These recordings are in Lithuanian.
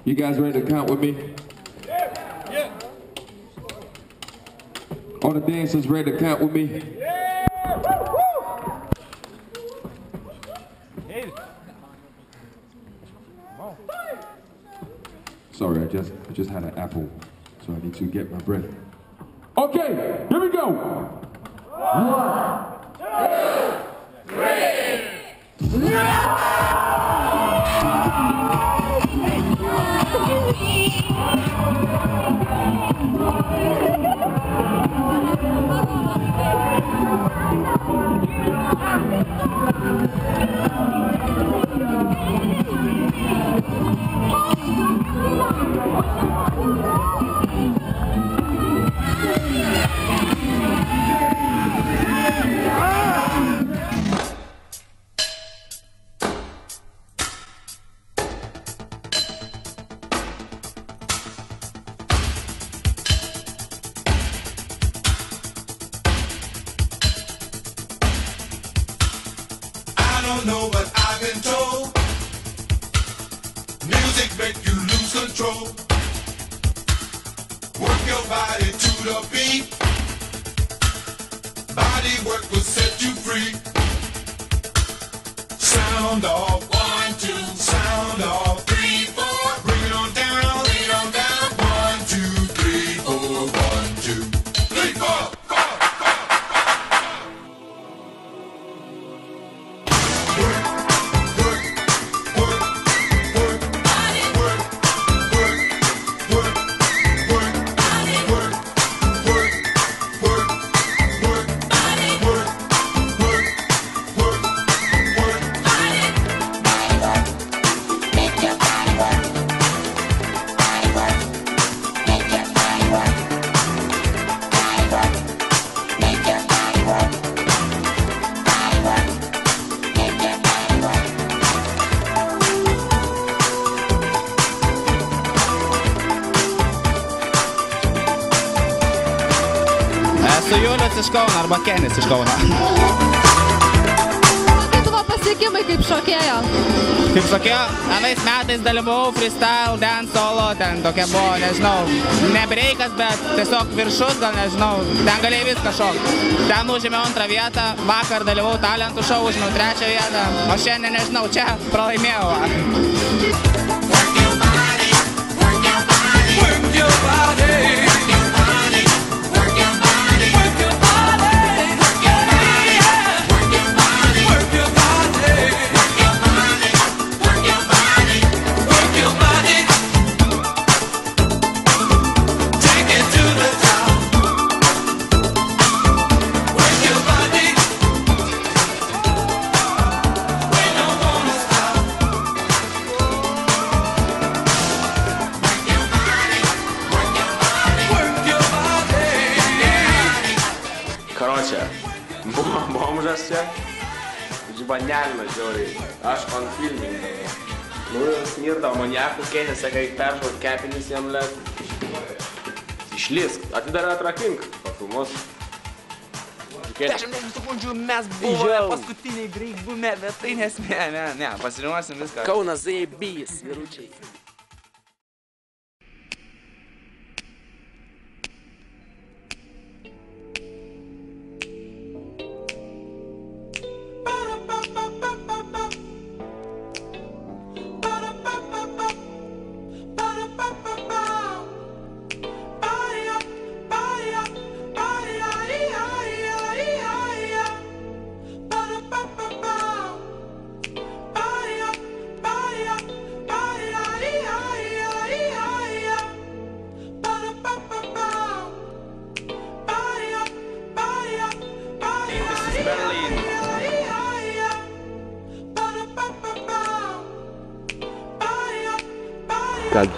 You guys ready to count with me? Yeah. All the dancers ready to count with me? Sorry, I just had an apple, so I need to get my breath. Okay, here we go. 1, 2, 3. I don't know what I've been told. Music make you lose control. Work your body to the beat. Body work will set you free. Sound off, 1, 2, sound off, 3, 4. Bring it on down, bring it on down. 1, 2, 3, 4. 1, 2, 3, 4. Esu Julius iš Kauno arba Kenis iš Kauno. Kokie tavo pasiekimai kaip šokėjo? Kaip šokėjo, anais metais dalyvavau freestyle, dance solo, ten tokia buvo, nežinau, ne breikas, bet tiesiog viršus, gal nežinau, ten galėjai viską šokti. Ten užėmiau 2 vietą, vakar dalyvavau talentų šou, užėmiau 3 vietą, o šiandien, nežinau, čia pralaimėjau. Karoče, bomžas čia, žibanialimas žiauriai, aš on filmindavau. Nu, smirdavo maniakų, Kenis sakai, peržvaut kepenis jam let. Išlisk, atidarė atrakink, pafilmus. 10 sekundžių mes buvome paskutiniai breikbume, bet tai nesmė, ne, pasirinuosim viską. Kaunas zaibys, vyručiai.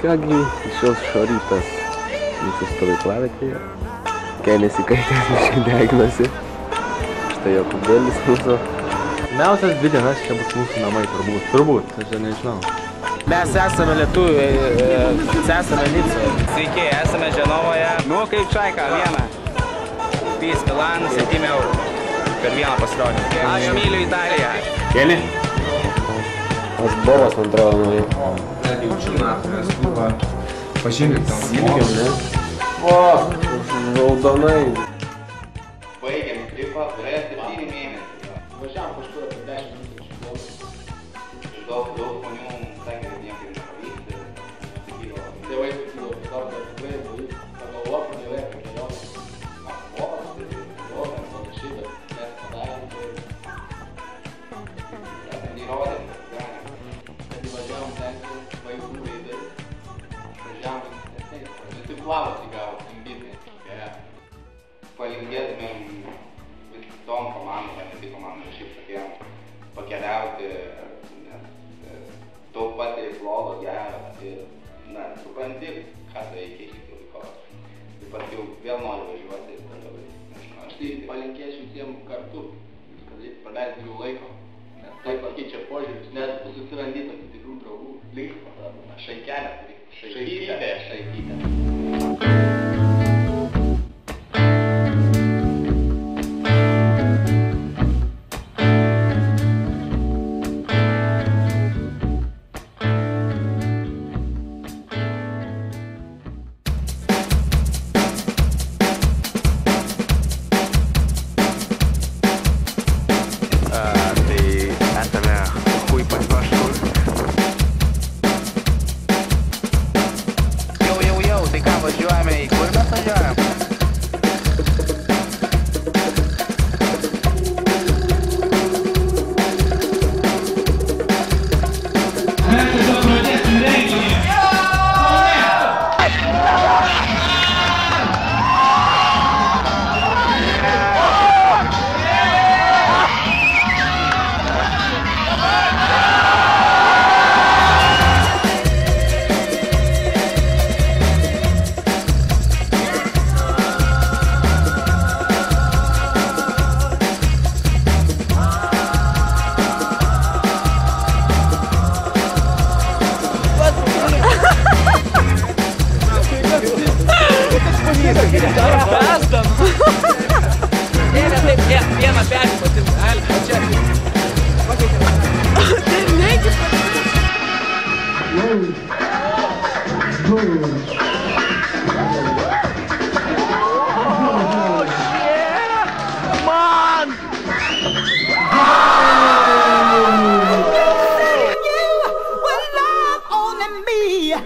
Kągi, šios rytas mūsų stovyklavietėje. Kenis įkaitęs išdeginasi. Štai Jokūbėlis mūsų. Pirmiausias 2 dienas čia bus mūsų namai turbūt, aš čia nežinau. Mes esame lietuviai, esame Nicoje. Sveiki, esame Ženovoje. Nu, kaip čaika, vieną. Pys Milan, 7 eurų. Per vieną pasirodymą. Aš myliu Italiją. Keli? Bobas, man atrodo, nauja. Net jaučiu naftą, nes buvo pažymėt tam. Silkiam, ne? O, raudonai. Baigėm klipą, praėjo 7 mėnesiai. Važiavom kažkur apie 10 minučių. Daug žmonių sakė, kad niekai nepavykti. Tėvai sakydavo, kad kartą tikrai pagalvok, tėvai apie kelionę. Mokas, tai galvojam, panašiai, bet mes padarėm. Įrodėm, kad galim. Kad įvažiavom ten vaikų veidai. Važiavom nesnei. Tik plavas įgavo, ambitai. Palinkėtumėm visom komandom, ne tik komandom, šiaip tokiem pakeliauti, nes daug patiri blogo, gero ir, na, supranti, ką tai reikia iš tikrųjų laikotarpį. Taip pat jau vėl noriu važiuoti ir tada, nežinau, aš tai palinkėsiu visiems kartu, kad praleisti daugiau laiko, nes tai pakeičia požiūrius, net susirandi tokių tikrų draugų, linksmą, šaikelę, šaikytę. Tai ką, važiuojame į kur mes važiuojam? Mes tiesiog pradėsim renginį. Vieną perspatį, čia.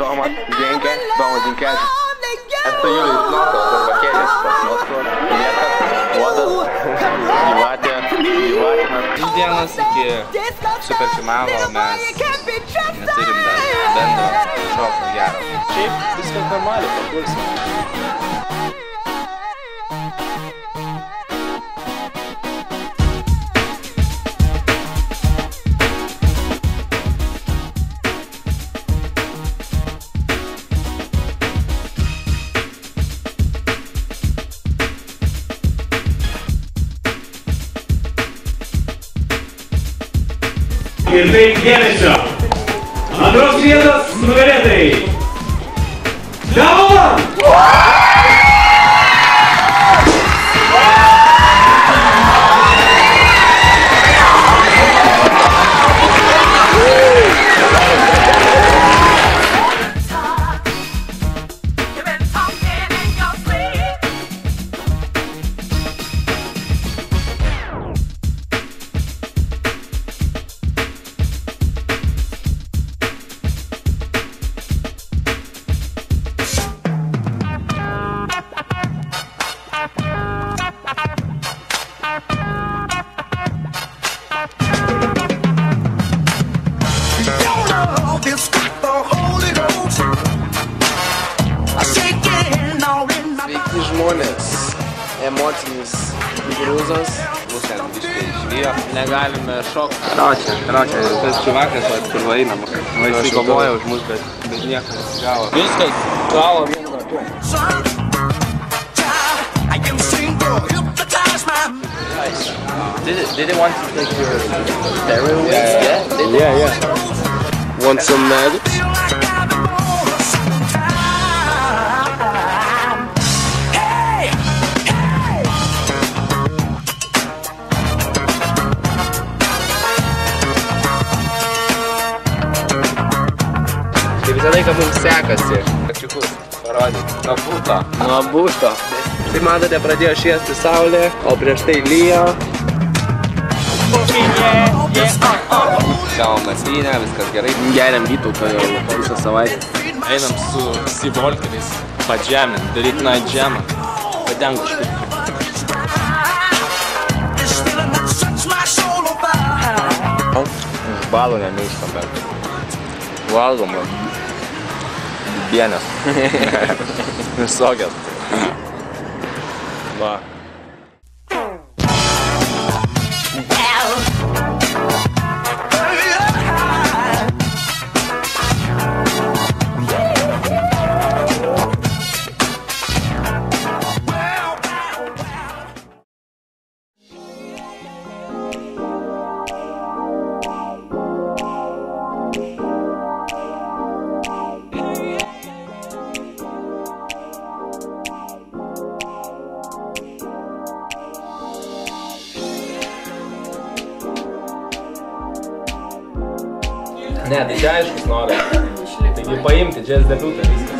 Domas Zenke, Domas Zinkevičius. Esu Julijus Nokas, arba Kėlis, tas Moskvas, Liekas, Uodas, Gyvatinas. Iš dienos iki superfinalo mes neturim bendro šoko gero. Šiaip viskas normaliai, papulsim. Ir tai dėmesio. Antros vietos nugalėtojai. Davon! Sveiki žmonės, emocinis grūzas. Mus ten biškai išvijo. Negalime šokti. Traučia, tas čiuvakas, kur va einam. Jis kovoja už mus, bet nieko nesigavo. Viskas gavo vienu ratu. Did they want to take your steroids? Yeah. Want some nuggets? sekasi. Kačiukus parodyti. Nuo būsto. Tai matote, pradėjo šviesti saulė, o prieš tai lyjo. Gavom nasvynę, viskas gerai. Geriam Vytautą jau visą savaitę. Einam su Sivolkeriais padžemint, daryti night jamą. Padengu kažkaip. Iš balų nemėgstam, bet valgom. Dienės. Visokias. Va. Ne, tai čia aiškus noras. Taigi paimti jazz debutą viskas.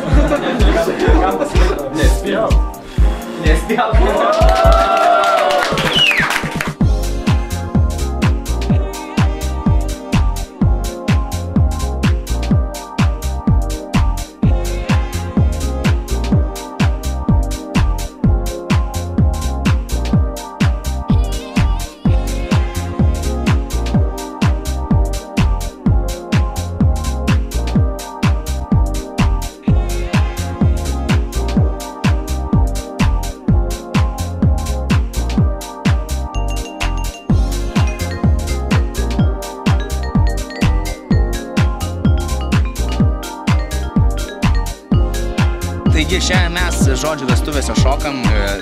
Kam pasilikau? Nespėjau. Taigi šiandien mes, žodžiu, vestuvėse šokam,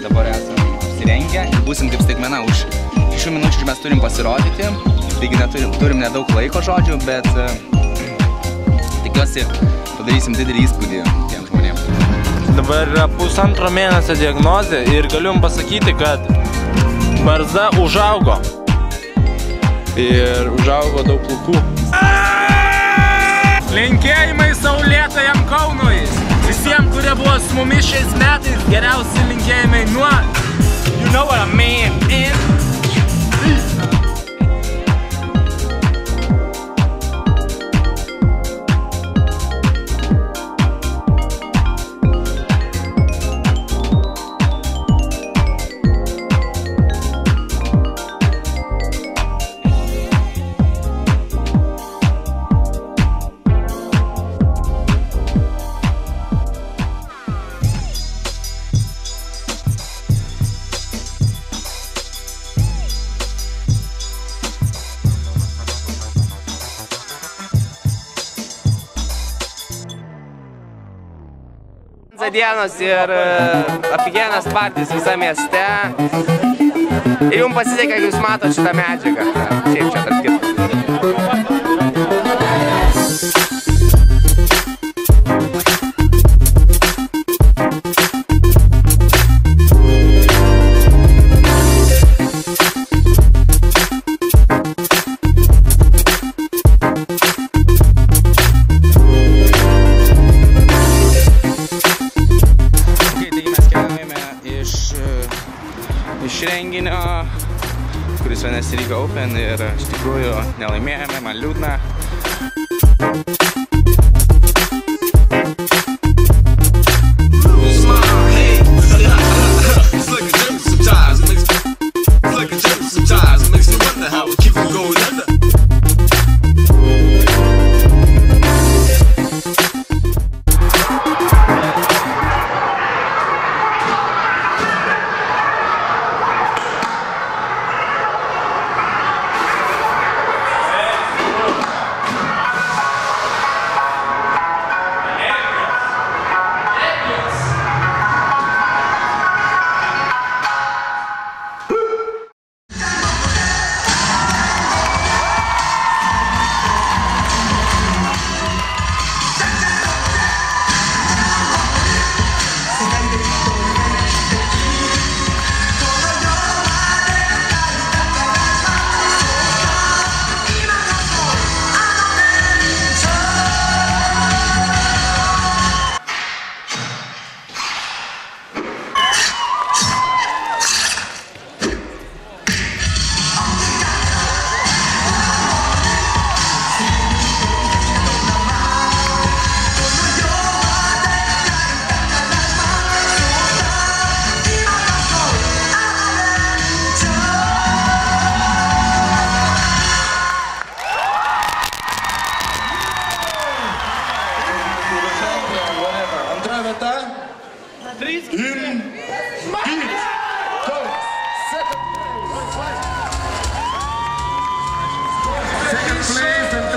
dabar esame apsirengę ir būsim kaip staigmena už 6 minučių mes turim pasirodyti, taigi turim nedaug laiko, žodžiu, bet tikiuosi padarysim didelį įspūdį tiem žmonėm. Dabar yra 1,5 mėnesio diagnozė ir galiu jums pasakyti, kad barzda užaugo. Ir užaugo daug plaukų. Linkėjimai saulėtajam Kaunui! Visiems, kurie buvo su mumis šiais metais, geriausi linkėjimai nuo... You know what I mean, dienos ir apigienas partijas visą mieste. Ir jums pasisekė, kad jūs matot šitą medžiagą. Šiaip čia tarp kitų. Iš renginio, kuris vadinasi Riga Open ir iš tikrųjų nelaimėjome, man liūdna. In beat. Second place and